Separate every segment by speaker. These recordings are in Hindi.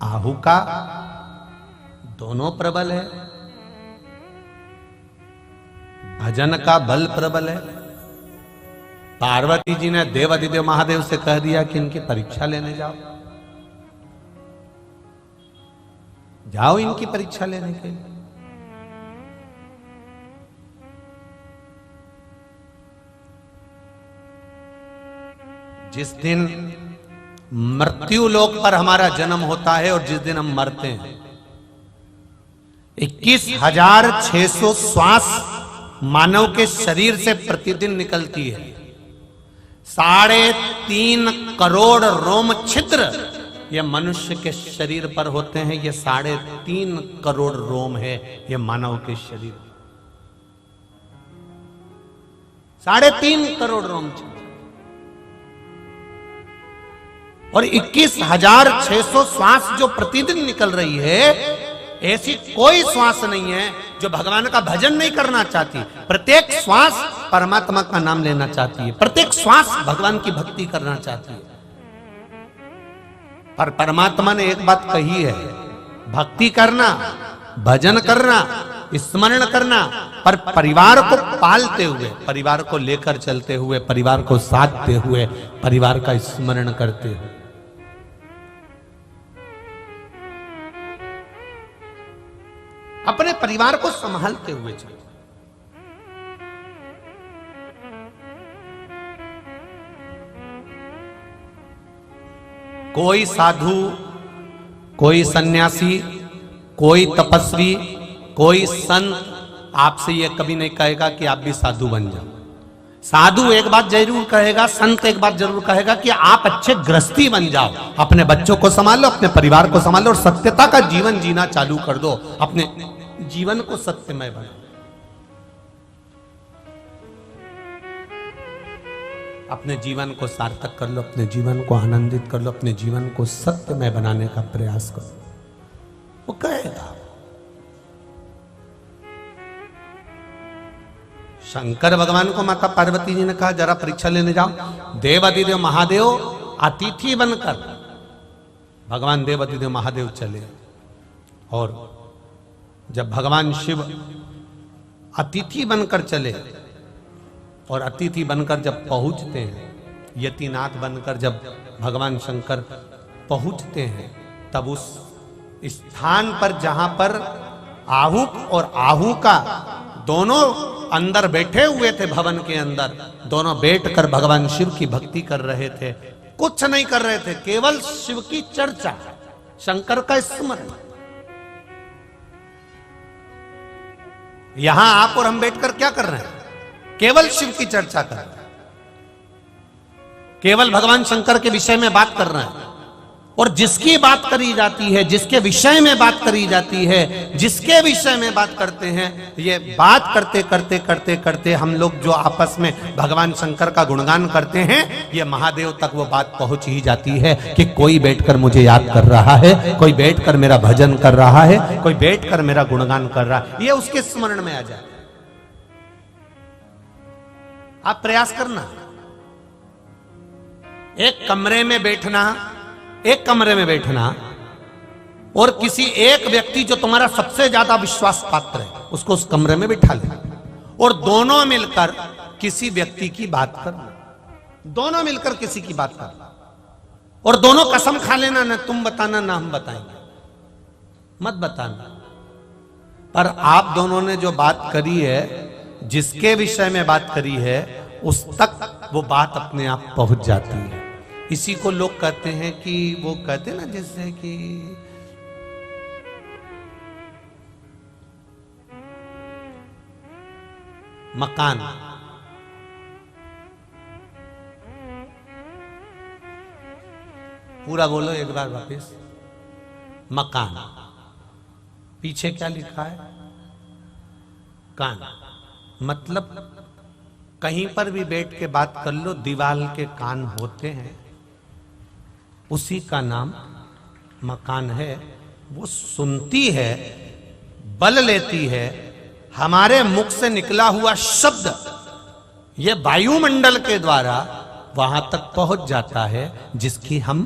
Speaker 1: आहू का दोनों प्रबल है, भजन का बल प्रबल है। पार्वती जी ने देवाधिदेव महादेव से कह दिया कि इनकी परीक्षा लेने जाओ, जाओ इनकी परीक्षा लेने के लिए। जिस दिन मृत्यु लोक पर हमारा जन्म होता है और जिस दिन हम मरते हैं, 21,600 श्वास मानव के शरीर से प्रतिदिन निकलती है। 3.5 करोड़ रोम छिद्र ये मनुष्य के शरीर पर होते हैं। ये 3.5 करोड़ रोम है ये मानव के शरीर, 3.5 करोड़ रोम छिद्र। और 21,600 श्वास जो प्रतिदिन निकल रही है, ऐसी कोई श्वास नहीं है जो भगवान का भजन नहीं करना चाहती। प्रत्येक श्वास परमात्मा का नाम लेना चाहती है, प्रत्येक श्वास भगवान की भक्ति करना चाहती है। पर परमात्मा ने एक बात कही है, भक्ति करना, भजन करना, स्मरण करना, पर परिवार को पालते हुए, परिवार को लेकर चलते हुए, परिवार को साधते हुए, परिवार का स्मरण करते हुए। अपने परिवार को संभालते हुए चलो। कोई साधु, कोई सन्यासी, कोई तपस्वी, कोई संत आपसे यह कभी नहीं कहेगा कि आप भी साधु बन जाओ। साधु एक बात जरूर कहेगा, संत एक बात जरूर कहेगा कि आप अच्छे गृहस्थी बन जाओ, अपने बच्चों को संभालो, अपने परिवार को संभालो और सत्यता का जीवन जीना चालू कर दो, अपने जीवन को सत्यमय बनाओ। अपने जीवन को सार्थक कर लो, अपने जीवन को आनंदित कर लो, अपने जीवन को सत्यमय बनाने का प्रयास करो। वो कहेगा। शंकर भगवान को माता पार्वती जी ने कहा जरा परीक्षा लेने जाओ। देवाधिदेव महादेव अतिथि बनकर भगवान देवाधिदेव महादेव चले, और जब भगवान शिव अतिथि बनकर चले और अतिथि बनकर जब पहुंचते हैं, यतिनाथ बनकर जब भगवान शंकर पहुंचते हैं, तब उस स्थान पर जहां पर आहूक और आहू का दोनों अंदर बैठे हुए थे, भवन के अंदर दोनों बैठकर भगवान शिव की भक्ति कर रहे थे, कुछ नहीं कर रहे थे, केवल शिव की चर्चा, शंकर का स्मरण। यहां आप और हम बैठकर क्या कर रहे हैं? केवल शिव की चर्चा कर रहे हैं, केवल भगवान शंकर के विषय में बात कर रहे हैं। और जिसकी बात करी जाती है, जिसके विषय में बात करी जाती है, जिसके विषय में बात करते हैं, ये बात करते करते करते करते हम लोग जो आपस में भगवान शंकर का गुणगान करते हैं, ये महादेव तक वो बात पहुंच ही जाती है कि कोई बैठकर मुझे याद कर रहा है, कोई बैठकर मेरा भजन कर रहा है, कोई बैठकर मेरा गुणगान कर रहा है, ये उसके स्मरण में आ जाए। आप प्रयास करना, एक कमरे में बैठना, एक कमरे में बैठना और किसी एक व्यक्ति जो तुम्हारा सबसे ज्यादा विश्वास पात्र है उसको उस कमरे में बिठा लेना और दोनों मिलकर किसी व्यक्ति की बात करना, दोनों मिलकर किसी की बात करना और दोनों कसम खा लेना, ना तुम बताना ना हम बताएंगे, मत बताना। पर आप दोनों ने जो बात करी है, जिसके विषय में बात करी है, उस तक वो बात अपने आप पहुंच जाती है। इसी को लोग कहते हैं कि वो कहते ना जैसे कि मकान, पूरा बोलो एक बार वापस, मकान, पीछे क्या लिखा है? कान। मतलब कहीं पर भी बैठ के बात कर लो, दीवाल के कान होते हैं, उसी का नाम मकान है। वो सुनती है, बल लेती है, हमारे मुख से निकला हुआ शब्द ये वायुमंडल के द्वारा वहां तक पहुंच जाता है जिसकी हम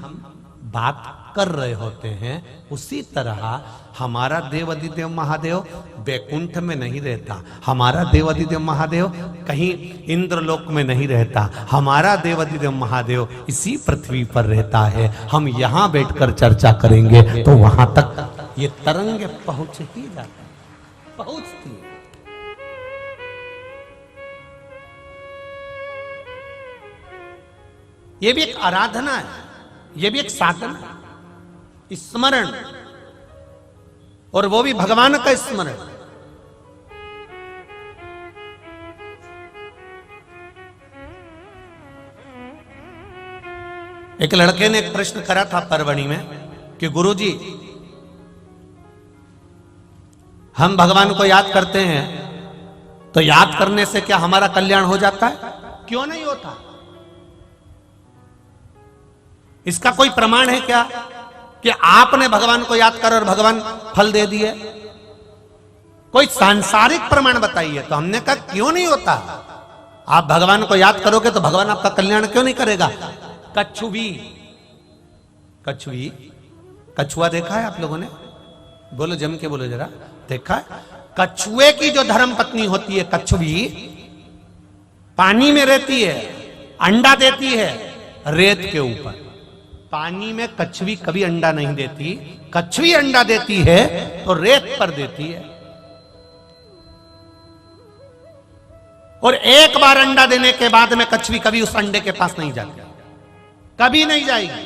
Speaker 1: बात कर रहे होते हैं, उसी तरह हमारा देवाधिदेव महादेव वैकुंठ में नहीं रहता, हमारा देवाधिदेव महादेव कहीं इंद्रलोक में नहीं रहता, हमारा देवाधिदेव महादेव इसी पृथ्वी पर रहता है। हम यहां बैठकर चर्चा करेंगे तो वहां तक ये तरंग पहुंच ही जाती है, पहुंचती है। ये भी एक आराधना है, ये भी एक साधना है, स्मरण, और वो भी भगवान का स्मरण। एक लड़के ने एक प्रश्न करा था परवणी में कि गुरुजी, हम भगवान को याद करते हैं तो याद करने से क्या हमारा कल्याण हो जाता है? क्यों नहीं होता? इसका कोई प्रमाण है क्या कि आपने भगवान को याद कर और भगवान फल दे दिए? कोई सांसारिक प्रमाण बताइए। तो हमने कहा क्यों नहीं होता? आप भगवान को याद करोगे तो भगवान आपका कल्याण क्यों नहीं करेगा? कछुआ देखा है आप लोगों ने? बोलो, जम के बोलो जरा, देखा है? कछुए की जो धर्म पत्नी होती है कछुवी, पानी में रहती है, अंडा देती है रेत के ऊपर। पानी में कछुवी कभी अंडा नहीं देती, कछुवी अंडा देती है तो रेत पर देती है। और एक बार अंडा देने के बाद में कछुवी कभी उस अंडे के पास नहीं जाती, कभी नहीं जाएगी।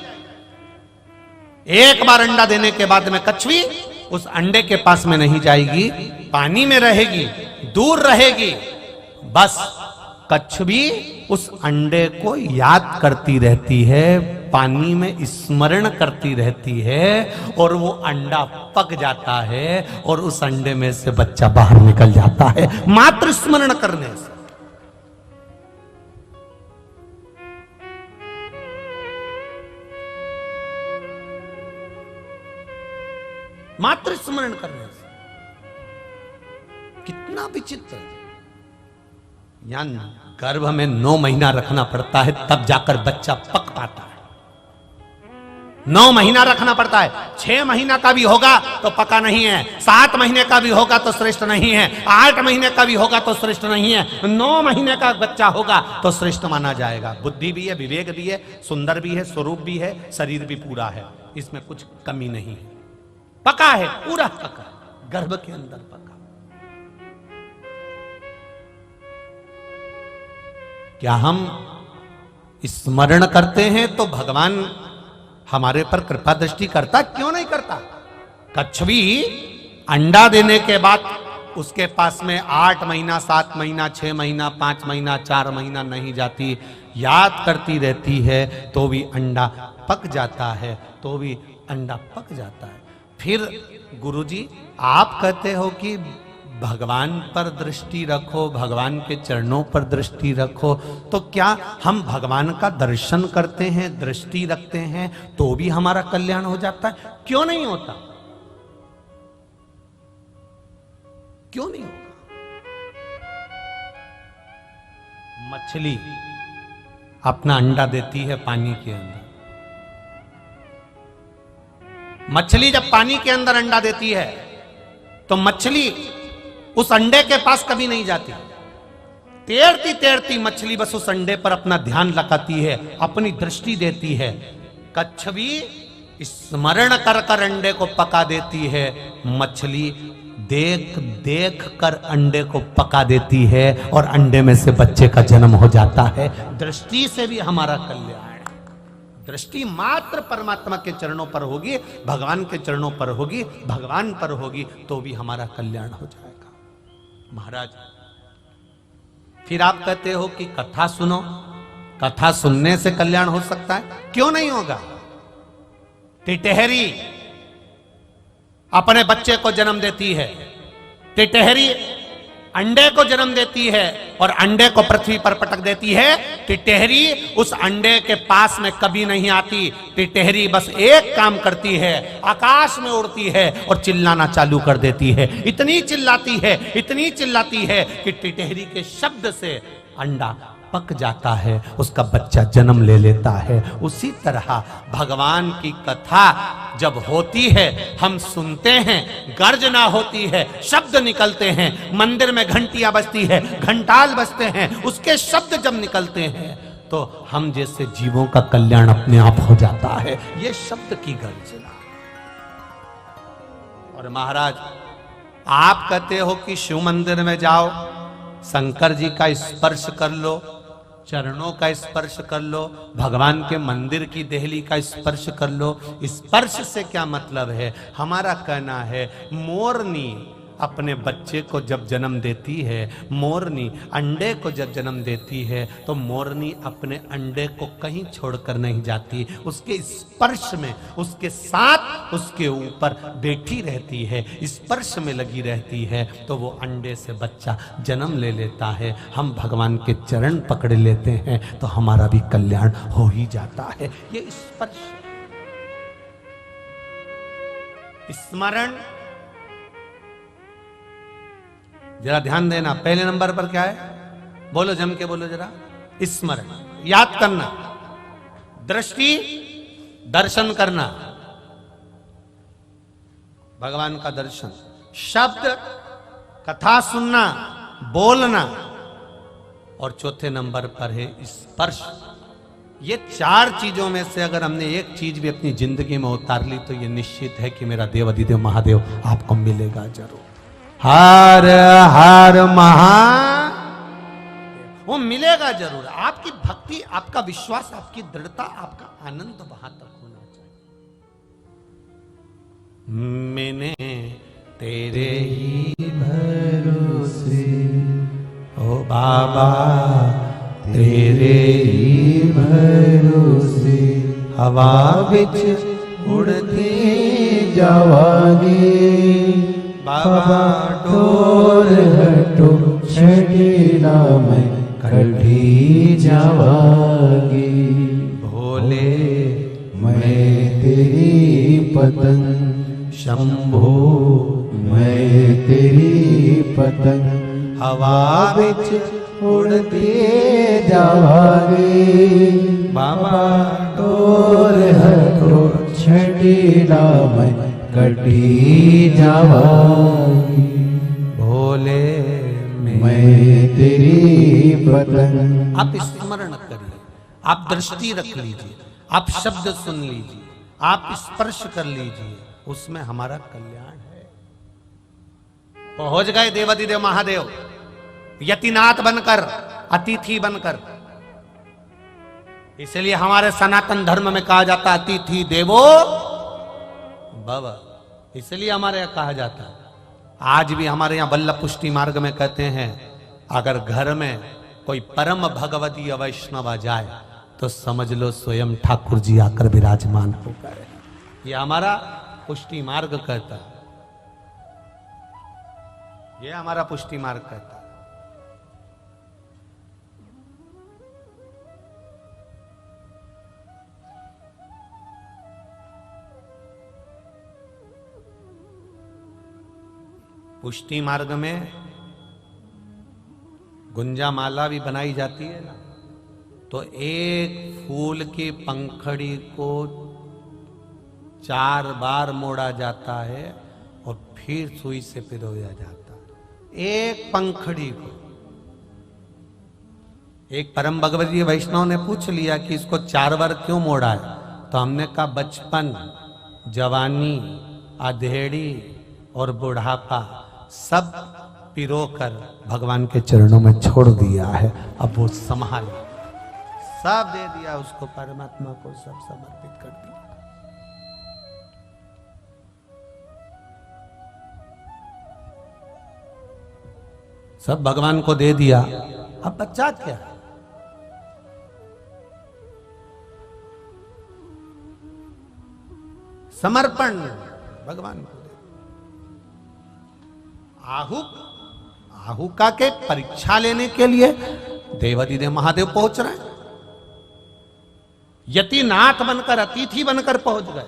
Speaker 1: एक बार अंडा देने के बाद में कछुवी उस अंडे के पास में नहीं जाएगी, पानी में रहेगी, दूर रहेगी। बस कछुवी उस अंडे को याद करती रहती है, पानी में स्मरण करती रहती है, और वो अंडा पक जाता है और उस अंडे में से बच्चा बाहर निकल जाता है, मात्र स्मरण करने से। मात्र स्मरण करने से। कितना विचित्र! यहां गर्भ में 9 महीना रखना पड़ता है, तब जाकर बच्चा पक पाता है। 9 महीना रखना पड़ता है। 6 महीना का भी होगा तो पका नहीं है, 7 महीने का भी होगा तो श्रेष्ठ नहीं है, 8 महीने का भी होगा तो श्रेष्ठ नहीं है, 9 महीने का बच्चा होगा तो श्रेष्ठ माना जाएगा। बुद्धि भी है, विवेक भी है, सुंदर भी है, स्वरूप भी है, शरीर भी पूरा है, इसमें कुछ कमी नहीं है। पका है, पूरा पका, गर्भ के अंदर पका। क्या हम स्मरण करते हैं तो भगवान हमारे पर कृपा दृष्टि करता? क्यों नहीं करता? कछुवी अंडा देने के बाद उसके पास में 8 महीना, 7 महीना, 6 महीना, 5 महीना, 4 महीना नहीं जाती, याद करती रहती है तो भी अंडा पक जाता है, तो भी अंडा पक जाता है। फिर गुरुजी आप कहते हो कि भगवान पर दृष्टि रखो, भगवान के चरणों पर दृष्टि रखो, तो क्या हम भगवान का दर्शन करते हैं, दृष्टि रखते हैं तो भी हमारा कल्याण हो जाता है? क्यों नहीं होता? क्यों नहीं होता? मछली अपना अंडा देती है पानी के अंदर। मछली जब पानी के अंदर अंडा देती है तो मछली उस अंडे के पास कभी नहीं जाती। तैरती तैरती मछली बस उस अंडे पर अपना ध्यान लगाती है, अपनी दृष्टि देती है। कछुवी स्मरण कर कर अंडे को पका देती है, मछली देख देख कर अंडे को पका देती है और अंडे में से बच्चे का जन्म हो जाता है। दृष्टि से भी हमारा कल्याण। दृष्टि मात्र परमात्मा के चरणों पर होगी, भगवान के चरणों पर होगी, भगवान पर होगी तो भी हमारा कल्याण हो जाएगा। महाराज, फिर आप कहते हो कि कथा सुनो, कथा सुनने से कल्याण हो सकता है? क्यों नहीं होगा? टिटहरी अपने बच्चे को जन्म देती है, टिटहरी अंडे को जन्म देती है और अंडे को पृथ्वी पर पटक देती है। टिटहरी उस अंडे के पास में कभी नहीं आती। टिटहरी बस एक काम करती है, आकाश में उड़ती है और चिल्लाना चालू कर देती है। इतनी चिल्लाती है, इतनी चिल्लाती है कि टिटहरी के शब्द से अंडा पक जाता है, उसका बच्चा जन्म ले लेता है। उसी तरह भगवान की कथा जब होती है, हम सुनते हैं, गर्जना होती है, शब्द निकलते हैं, मंदिर में घंटियां बजती है, घंटाल बजते हैं, उसके शब्द जब निकलते हैं तो हम जैसे जीवों का कल्याण अपने आप हो जाता है। ये शब्द की गर्जना। और महाराज, आप कहते हो कि शिव मंदिर में जाओ, शंकर जी का स्पर्श कर लो, चरणों का स्पर्श कर लो, भगवान के मंदिर की देहली का स्पर्श कर लो। स्पर्श से क्या मतलब है? हमारा कहना है, मोरनी अपने बच्चे को जब जन्म देती है, मोरनी अंडे को जब जन्म देती है, तो मोरनी अपने अंडे को कहीं छोड़कर नहीं जाती, उसके स्पर्श में, उसके साथ, उसके ऊपर बैठी रहती है, स्पर्श में लगी रहती है, तो वो अंडे से बच्चा जन्म ले लेता है। हम भगवान के चरण पकड़ लेते हैं तो हमारा भी कल्याण हो ही जाता है। ये स्पर्श, स्मरण। जरा ध्यान देना, पहले नंबर पर क्या है? बोलो, जम के बोलो जरा। स्मरण, याद करना, दृष्टि, दर्शन करना, भगवान का दर्शन, शब्द, कथा सुनना, बोलना, और चौथे नंबर पर है स्पर्श। ये चार चीजों में से अगर हमने एक चीज भी अपनी जिंदगी में उतार ली तो ये निश्चित है कि मेरा देवाधिदेव महादेव आपको मिलेगा जरूर। हर हर महा, वो मिलेगा जरूर। आपकी भक्ति, आपका विश्वास, आपकी दृढ़ता, आपका आनंद वहां तक होना चाहिए। मैंने तेरे ही भरोसे, ओ बाबा तेरे ही भरोसे, हवा बिच उड़ती जावागे, बाबा डोर हटो छड़ीला में कढ़ी जावागी, भोले मैं तेरी पतंग, शंभो मैं तेरी पतंग, हवा बिच उड़ती जावागी, बाबा डोर हटो छड़ीला में कटी जावागी, भोले मैं तेरी पतंग। आप स्मरण करिए, आप दृष्टि रख लीजिए, आप शब्द सुन लीजिए, आप स्पर्श कर लीजिए, उसमें हमारा कल्याण है। पहुंच गए देवाधिदेव महादेव यतिनाथ बनकर, अतिथि बनकर। इसलिए हमारे सनातन धर्म में कहा जाता है अतिथि देवो भव। इसलिए हमारे यहां कहा जाता है, आज भी हमारे यहां वल्लभ पुष्टि मार्ग में कहते हैं, अगर घर में कोई परम भगवती वैष्णव आ जाए तो समझ लो स्वयं ठाकुर जी आकर विराजमान हो गए। ये हमारा पुष्टि मार्ग कहता है, ये हमारा पुष्टि मार्ग कहता है। पुष्टि मार्ग में गुंजा माला भी बनाई जाती है ना, तो एक फूल की पंखड़ी को 4 बार मोड़ा जाता है और फिर सुई से पिरोया जाता है, एक पंखड़ी को। एक परम भगवती वैष्णव ने पूछ लिया कि इसको 4 बार क्यों मोड़ा है? तो हमने कहा बचपन, जवानी, अधेड़ी और बुढ़ापा सब पिरो कर भगवान के चरणों में छोड़ दिया है। अब वो संभाल, सब दे दिया उसको, परमात्मा को सब समर्पित कर दिया। सब भगवान को दे दिया, अब बच्चा क्या? समर्पण भगवान को। आहुका के परीक्षा लेने के लिए देवाधिदेव महादेव पहुंच रहे हैं, यतिनाथ बनकर, अतिथि बनकर पहुंच गए।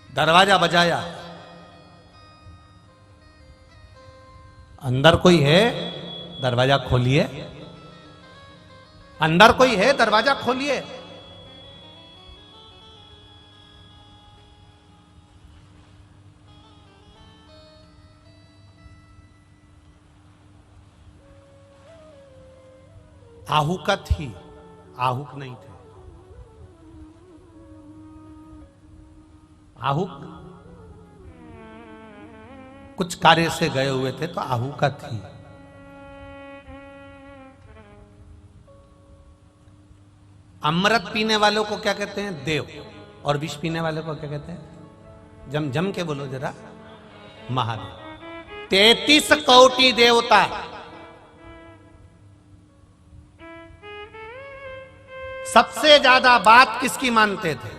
Speaker 1: दरवाजा बजाया, अंदर कोई है, दरवाजा खोलिए। अंदर कोई है, दरवाजा खोलिए। आहुका थी, आहुक नहीं थे। आहुक कुछ कार्य से गए हुए थे, तो आहुका थी। अमृत पीने वालों को क्या कहते हैं? देव। और विष पीने वालों को क्या कहते हैं? जम जम के बोलो जरा, महादेव। 33 कोटि देवता, सबसे ज्यादा बात किसकी मानते थे?